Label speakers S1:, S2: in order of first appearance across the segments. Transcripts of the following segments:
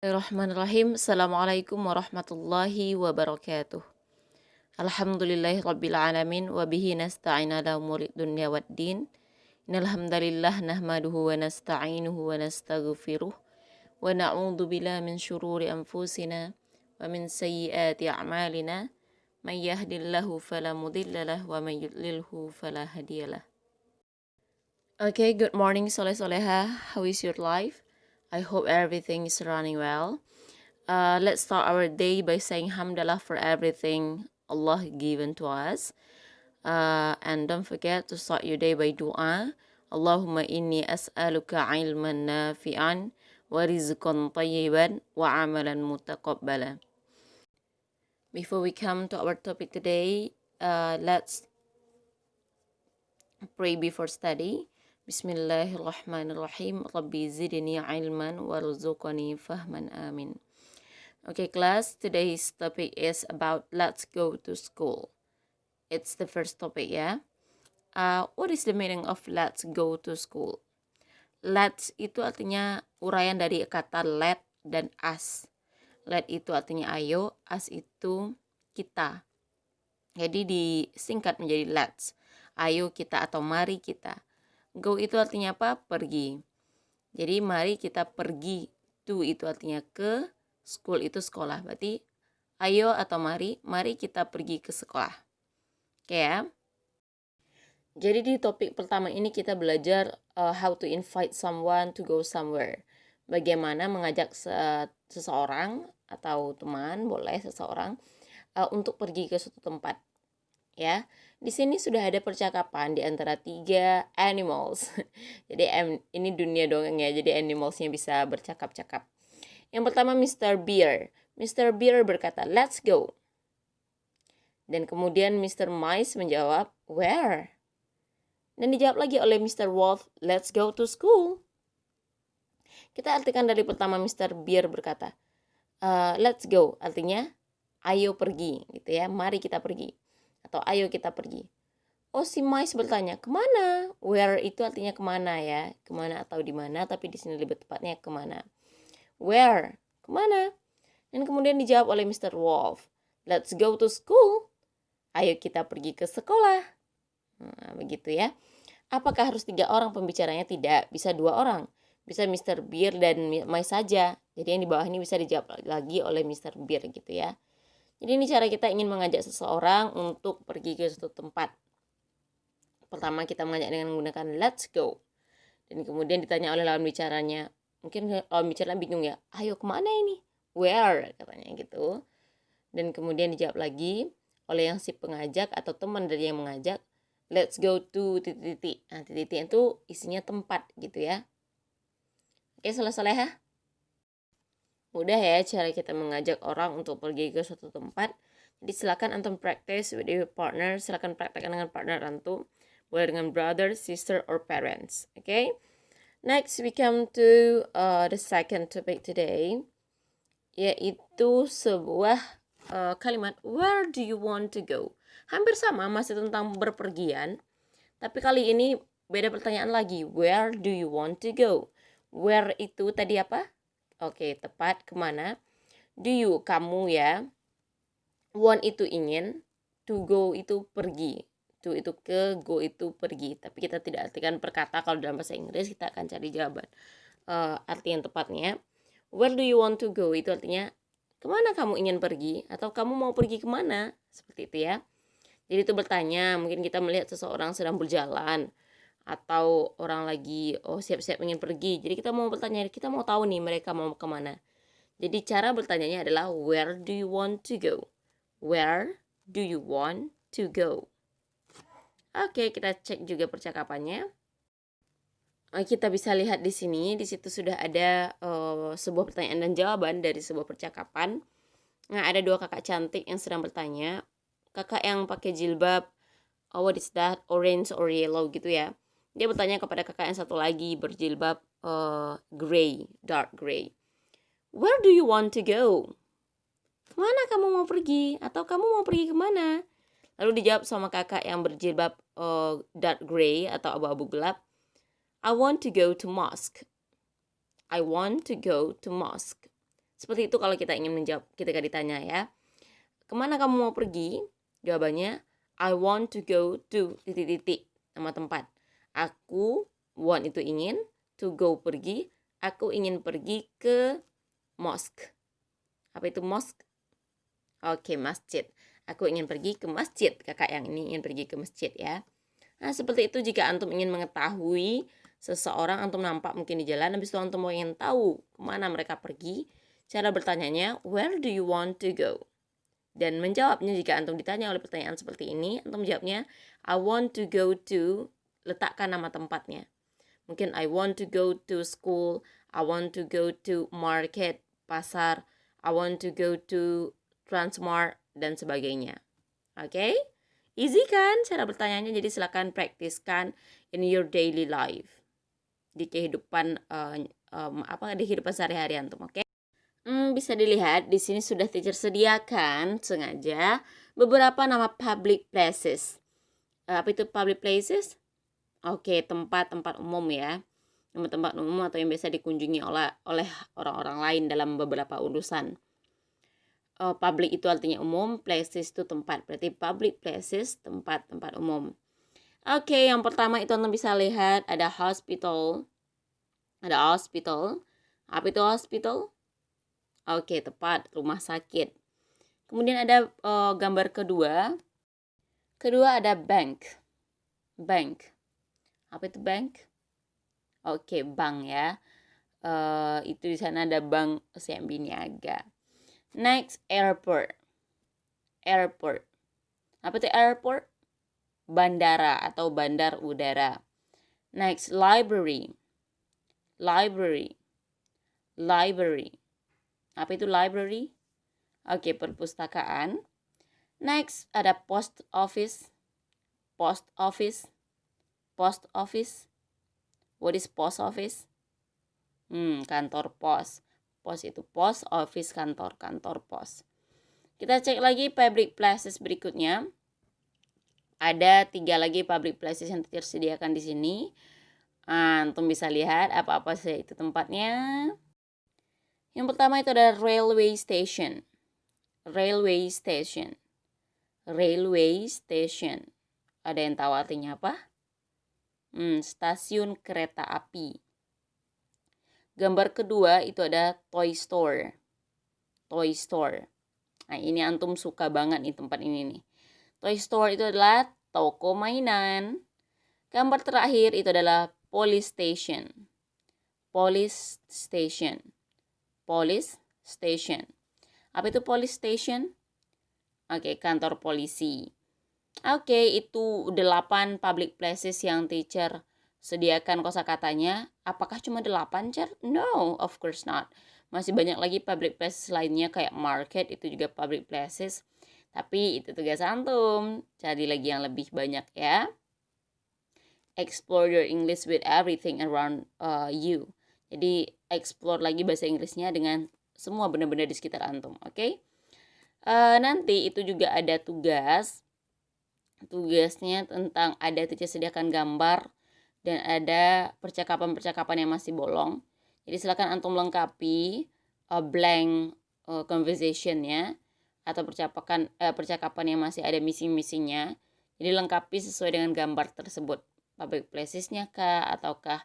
S1: Bismillahirrahmanirrahim. Assalamualaikum warahmatullahi wabarakatuh. Alhamdulillahi rabbil alamin wa bihi nasta'in ala umurid dunya waddin. Innal hamdalillah nahmaduhu wa nasta'inuhu wa nastaghfiruh wa na'udzu billahi min syururi anfusina wa min sayyiati a'malina. May yahdihillahu fala mudhillalah wa may yudlilhu fala hadiyalah. Okay, good morning Soleh Soleha. How is your life? I hope everything is running well. Let's start our day by saying Alhamdulillah for everything Allah given to us. And don't forget to start your day by dua. Allahumma inni as'aluka ilman nafi'an wa rizqan tayyiban wa amalan mutaqabbala. Before we come to our topic today, let's pray before study. Bismillahirrahmanirrahim. Rabbi zidni ilman warzuqni fahman amin. Okay, class, today's topic is about let's go to school. It's the first topic, yeah? What is the meaning of let's go to school? Let's itu artinya uraian dari kata let dan us. Let itu artinya ayo, us itu kita. Jadi disingkat menjadi let's. Ayo kita atau mari kita. Go itu artinya apa? Pergi. Jadi mari kita pergi. To itu artinya ke. School itu sekolah. Berarti ayo atau mari kita pergi ke sekolah. Oke ya. Jadi di topik pertama ini kita belajar how to invite someone to go somewhere. Bagaimana mengajak seseorang atau teman, boleh seseorang, untuk pergi ke suatu tempat. Ya, di sini sudah ada percakapan di antara 3 animals. Jadi ini dunia dongeng ya, jadi animalsnya bisa bercakap-cakap. Yang pertama Mr. Bear. Mr. Bear berkata, let's go. Dan kemudian Mr. Mice menjawab, where? Dan dijawab lagi oleh Mr. Wolf, let's go to school. Kita artikan dari pertama Mr. Bear berkata, let's go, artinya ayo pergi, gitu ya, mari kita pergi. Atau ayo kita pergi. Oh, si Mice bertanya, kemana? Where itu artinya kemana ya, kemana atau di mana, tapi di sini lebih tepatnya kemana. Where? Kemana? Dan kemudian dijawab oleh Mr. Wolf, let's go to school. Ayo kita pergi ke sekolah. Nah, begitu ya. Apakah harus 3 orang pembicaranya? Tidak, bisa 2 orang. Bisa Mr. Bear dan Mice saja. Jadi yang di bawah ini bisa dijawab lagi oleh Mr. Bear gitu ya. Jadi ini cara kita ingin mengajak seseorang untuk pergi ke suatu tempat. Pertama kita mengajak dengan menggunakan let's go. Dan kemudian ditanya oleh lawan bicaranya. Mungkin lawan bicara bingung ya. Ayo kemana ini? Where? Katanya gitu. Dan kemudian dijawab lagi oleh yang si pengajak atau teman dari yang mengajak. Let's go to titik-titik. Nah titik-titik itu isinya tempat gitu ya. Oke, selesai ya. Mudah ya cara kita mengajak orang untuk pergi ke suatu tempat. Jadi silakan antum practice with your partner. Silakan praktekkan dengan partner antum. Boleh dengan brother, sister, or parents. Okay. Next we come to the second topic today. Yaitu sebuah kalimat where do you want to go? Hampir sama, masih tentang berpergian. Tapi kali ini beda pertanyaan lagi. Where do you want to go? Where itu tadi apa? Oke, tepat, kemana? Do you, kamu ya. Want itu ingin. To go itu pergi. To itu ke, go itu pergi. Tapi kita tidak artikan per kata. Kalau dalam bahasa Inggris kita akan cari jawaban. Arti yang tepatnya. Where do you want to go? Itu artinya, kemana kamu ingin pergi? Atau kamu mau pergi kemana? Seperti itu ya. Jadi itu bertanya, mungkin kita melihat seseorang sedang berjalan. Atau orang lagi siap-siap ingin pergi. Jadi kita mau bertanya, kita mau tahu nih mereka mau kemana. Jadi cara bertanyanya adalah where do you want to go? Where do you want to go? Oke, kita cek juga percakapannya. Kita bisa lihat di sini, di situ sudah ada sebuah pertanyaan dan jawaban dari sebuah percakapan. Nah, ada 2 kakak cantik yang sedang bertanya. Kakak yang pakai jilbab, what is that, orange or yellow gitu ya. Dia bertanya kepada kakak yang satu lagi berjilbab gray, dark gray. Where do you want to go? Kemana kamu mau pergi? Atau kamu mau pergi kemana? Lalu dijawab sama kakak yang berjilbab dark gray atau abu-abu gelap. I want to go to mosque. I want to go to mosque. Seperti itu kalau kita ingin menjawab ketika ditanya ya. Kemana kamu mau pergi? Jawabannya, I want to go to titik-titik, nama tempat. Aku, want itu ingin, to go pergi, aku ingin pergi ke mosque. Apa itu mosque? Oke, masjid. Aku ingin pergi ke masjid. Kakak yang ini ingin pergi ke masjid ya. Nah, seperti itu jika antum ingin mengetahui seseorang, antum nampak mungkin di jalan, habis itu antum mau ingin tahu kemana mereka pergi, cara bertanyanya, where do you want to go? Dan menjawabnya jika antum ditanya oleh pertanyaan seperti ini, antum jawabnya, I want to go to, letakkan nama tempatnya. Mungkin I want to go to school, I want to go to market, pasar, I want to go to Transmart, dan sebagainya. Oke? Easy kan cara bertanyanya? Jadi silakan praktiskan in your daily life. Di kehidupan di kehidupan sehari-hari antum, oke? Bisa dilihat di sini sudah teacher sediakan sengaja beberapa nama public places. Apa itu public places? Oke, tempat-tempat umum ya. Tempat-tempat umum atau yang biasa dikunjungi oleh orang-orang lain dalam beberapa urusan. Public itu artinya umum, places itu tempat. Berarti public places, tempat-tempat umum. Oke, yang pertama itu Anda bisa lihat ada hospital. Ada hospital. Apa itu hospital? Oke, tepat, rumah sakit. Kemudian ada gambar kedua. Kedua ada bank. Bank. Apa itu bank? Oke, bank ya. Itu di sana ada bank CMB Niaga. Next, airport. Airport. Apa itu airport? Bandara atau bandar udara. Next, library. Library. Library. Apa itu library? Oke, perpustakaan. Next, ada post office. Post office. Post office. What is post office? Kantor pos. Pos itu post, office kantor pos. Kita cek lagi public places berikutnya. Ada 3 lagi public places yang tersediakan di sini. Antum bisa lihat apa-apa saja itu tempatnya. Yang pertama itu ada railway station. Railway station. Railway station. Ada yang tahu artinya apa? Stasiun kereta api. Gambar kedua itu ada toy store. Toy store. Nah, ini antum suka banget nih tempat ini nih. Toy store itu adalah toko mainan. Gambar terakhir itu adalah police station. Police station. Police station. Apa itu police station? Oke, kantor polisi. Oke, itu 8 public places yang teacher sediakan kosakatanya. Apakah cuma 8, Cer? No, of course not. Masih banyak lagi public places lainnya kayak market, itu juga public places. Tapi itu tugas antum. Cari lagi yang lebih banyak ya. Explore your English with everything around you. Jadi explore lagi bahasa Inggrisnya dengan semua benda-benda di sekitar antum, oke? Nanti itu juga ada tugasnya tentang ada teacher sediakan gambar dan ada percakapan-percakapan yang masih bolong. Jadi silakan antum lengkapi blank conversation-nya atau percakapan yang masih ada missing-missingnya. Jadi lengkapi sesuai dengan gambar tersebut. Public places-nya kah ataukah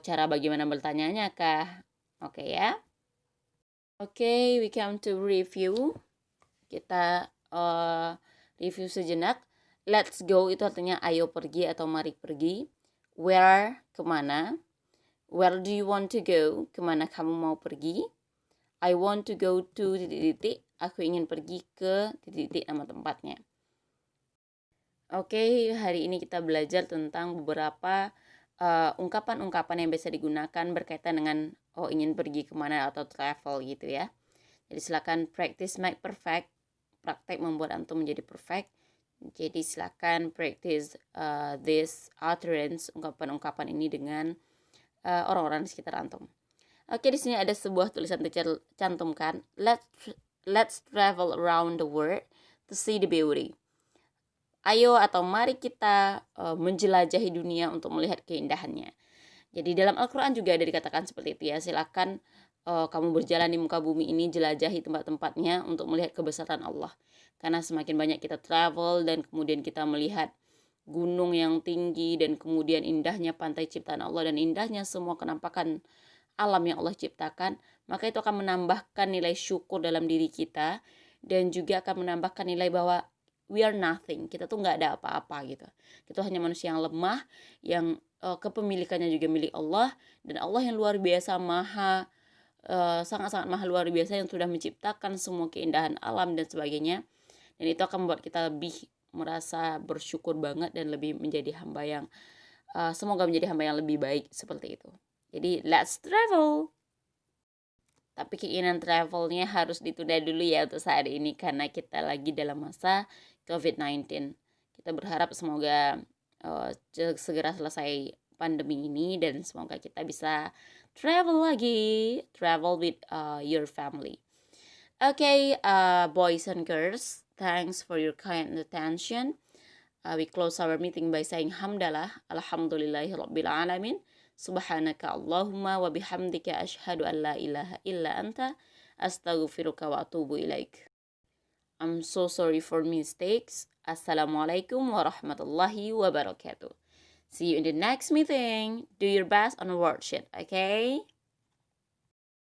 S1: cara bagaimana bertanyanya kah? Oke ya. Oke, we come to review. Kita review sejenak. Let's go itu artinya ayo pergi atau mari pergi. Where, kemana. Where do you want to go? Kemana kamu mau pergi? I want to go to titik-titik. Aku ingin pergi ke titik-titik nama tempatnya. Oke, hari ini kita belajar tentang beberapa ungkapan-ungkapan yang biasa digunakan berkaitan dengan ingin pergi kemana atau travel gitu ya. Jadi silakan practice make perfect. Praktek membuat antum menjadi perfect. Jadi silakan practice this utterance, ungkapan-ungkapan ini dengan orang-orang di sekitar antum. Oke, di sini ada sebuah tulisan teacher cantumkan. Let's travel around the world to see the beauty. Ayo atau mari kita menjelajahi dunia untuk melihat keindahannya. Jadi dalam Al-Quran juga ada dikatakan seperti itu ya. Silakan kamu berjalan di muka bumi ini, jelajahi tempat-tempatnya untuk melihat kebesaran Allah. Karena semakin banyak kita travel dan kemudian kita melihat gunung yang tinggi dan kemudian indahnya pantai ciptaan Allah dan indahnya semua kenampakan alam yang Allah ciptakan, maka itu akan menambahkan nilai syukur dalam diri kita dan juga akan menambahkan nilai bahwa we are nothing, kita tuh nggak ada apa-apa gitu. Kita hanya manusia yang lemah, yang kepemilikannya juga milik Allah, dan Allah yang luar biasa sangat-sangat maha luar biasa yang sudah menciptakan semua keindahan alam dan sebagainya. Dan itu akan membuat kita lebih merasa bersyukur banget dan lebih menjadi hamba yang semoga menjadi hamba yang lebih baik seperti itu. Jadi let's travel. Tapi keinginan travelnya harus ditunda dulu ya untuk saat ini karena kita lagi dalam masa COVID-19. Kita berharap semoga segera selesai pandemi ini dan semoga kita bisa travel with your family. Okay, boys and girls, thanks for your kind attention. We close our meeting by saying hamdalah, alhamdulillahi rabbil alamin. Subhanaka Allahumma wa bihamdika ashhadu an la ilaha illa anta astaghfiruka wa atubu ilaik. I'm so sorry for mistakes. Assalamualaikum warahmatullahi wabarakatuh. See you in the next meeting. Do your best on worksheet, okay?